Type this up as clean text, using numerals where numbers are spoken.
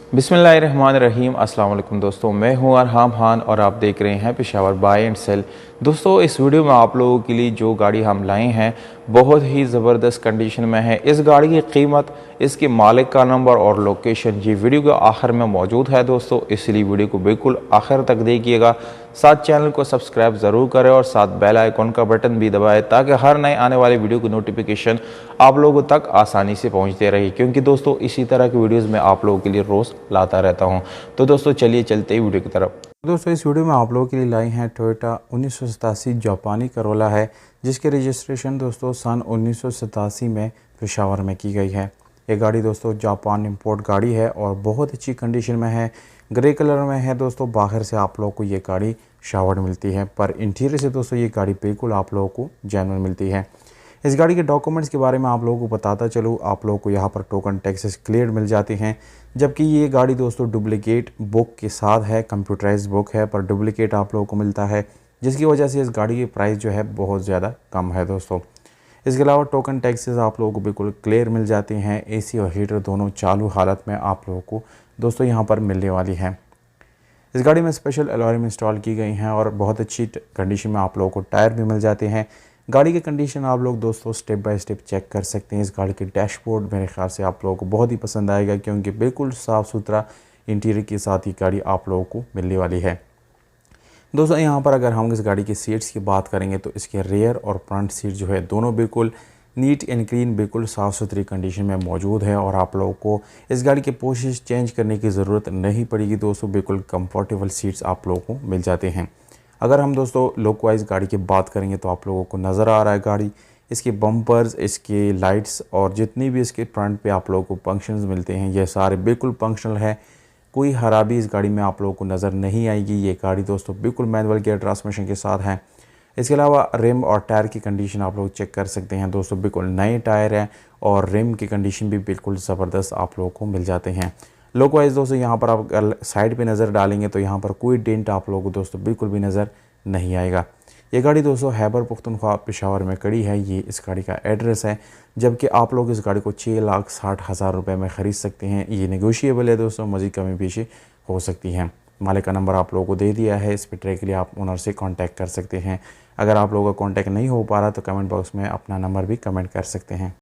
बिस्मिल्लाहिर्रहमानिर्रहीम। अस्सलाम वालेकुम दोस्तों, मैं हूं अरहाम खान और आप देख रहे हैं पेशावर बाय एंड सेल। दोस्तों, इस वीडियो में आप लोगों के लिए जो गाड़ी हम लाए हैं बहुत ही ज़बरदस्त कंडीशन में है। इस गाड़ी की कीमत, इसके मालिक का नंबर और लोकेशन ये वीडियो के आखिर में मौजूद है दोस्तों, इसलिए वीडियो को बिल्कुल आखिर तक देखिएगा। साथ चैनल को सब्सक्राइब ज़रूर करें और साथ बेल आइकॉन का बटन भी दबाएं ताकि हर नए आने वाले वीडियो की नोटिफिकेशन आप लोगों तक आसानी से पहुंचते रहे, क्योंकि दोस्तों इसी तरह की वीडियोस मैं आप लोगों के लिए रोज़ लाता रहता हूं। तो दोस्तों चलिए चलते ही वीडियो की तरफ। दोस्तों, इस वीडियो में आप लोगों के लिए लाई हैं टोयोटा 1987 जापानी करोला है, जिसकी रजिस्ट्रेशन दोस्तों सन 1987 में पेशावर में की गई है। ये गाड़ी दोस्तों जापान इंपोर्ट गाड़ी है और बहुत अच्छी कंडीशन में है। ग्रे कलर में है दोस्तों। बाहर से आप लोगों को ये गाड़ी शावर्ड मिलती है, पर इंटीरियर से दोस्तों ये गाड़ी बिल्कुल आप लोगों को जेन्युइन मिलती है। इस गाड़ी के डॉक्यूमेंट्स के बारे में आप लोगों को बताता चलूँ, आप लोगों को यहाँ पर टोकन टैक्सेस क्लियर मिल जाते हैं, जबकि ये गाड़ी दोस्तों डुप्लिकेट बुक के साथ है, कंप्यूटराइज बुक है, पर डुप्लिकेट आप लोगों को मिलता है, जिसकी वजह से इस गाड़ी की प्राइस जो है बहुत ज़्यादा कम है दोस्तों। इसके अलावा टोकन टैक्सेस आप लोगों को बिल्कुल क्लियर मिल जाते हैं। एसी और हीटर दोनों चालू हालत में आप लोगों को दोस्तों यहाँ पर मिलने वाली है। इस गाड़ी में स्पेशल अलॉय इंस्टॉल की गई हैं और बहुत अच्छी कंडीशन में आप लोगों को टायर भी मिल जाते हैं। गाड़ी की कंडीशन आप लोग दोस्तों स्टेप बाय स्टेप चेक कर सकते हैं। इस गाड़ी की डैशबोर्ड मेरे ख्याल से आप लोगों को बहुत ही पसंद आएगा, क्योंकि बिल्कुल साफ़ सुथरा इंटीरियर के साथ ही गाड़ी आप लोगों को मिलने वाली है दोस्तों। यहाँ पर अगर हम इस गाड़ी की सीट्स की बात करेंगे तो इसके रेयर और फ्रंट सीट जो है दोनों बिल्कुल नीट एंड क्लीन, बिल्कुल साफ़ सुथरी कंडीशन में मौजूद है और आप लोगों को इस गाड़ी के पोर्शेस चेंज करने की ज़रूरत नहीं पड़ेगी दोस्तों। बिल्कुल कंफर्टेबल सीट्स आप लोगों को मिल जाते हैं। अगर हम दोस्तों लुक वाइज गाड़ी की बात करेंगे तो आप लोगों को नज़र आ रहा है गाड़ी, इसके बम्पर्स, इसके लाइट्स और जितनी भी इसके फ्रंट पे आप लोगों को फंक्शंस मिलते हैं ये सारे बिल्कुल फंक्शनल है। कोई खराबी इस गाड़ी में आप लोगों को नज़र नहीं आएगी। ये गाड़ी दोस्तों बिल्कुल मैनुअल गियर ट्रांसमिशन के साथ है। इसके अलावा रिम और टायर की कंडीशन आप लोग चेक कर सकते हैं दोस्तों, बिल्कुल नए टायर हैं और रिम की कंडीशन भी बिल्कुल ज़बरदस्त आप लोगों को मिल जाते हैं। लुक वाइज दोस्तों यहाँ पर आप अगर साइड पे नज़र डालेंगे तो यहाँ पर कोई डेंट आप लोगों को दोस्तों बिल्कुल भी नज़र नहीं आएगा। ये गाड़ी दोस्तों खैबर पख्तूनख्वा पेशावर में खड़ी है। ये इस गाड़ी का एड्रेस है, जबकि आप लोग इस गाड़ी को 6,60,000 रुपये में ख़रीद सकते हैं। ये नेगोशिएबल है दोस्तों, मज़ीद कमी पेशी हो सकती है। मालिक का नंबर आप लोगों को दे दिया है, इस पर ट्रे के लिए आप ओनर से कांटेक्ट कर सकते हैं। अगर आप लोगों का कांटेक्ट नहीं हो पा रहा तो कमेंट बॉक्स में अपना नंबर भी कमेंट कर सकते हैं।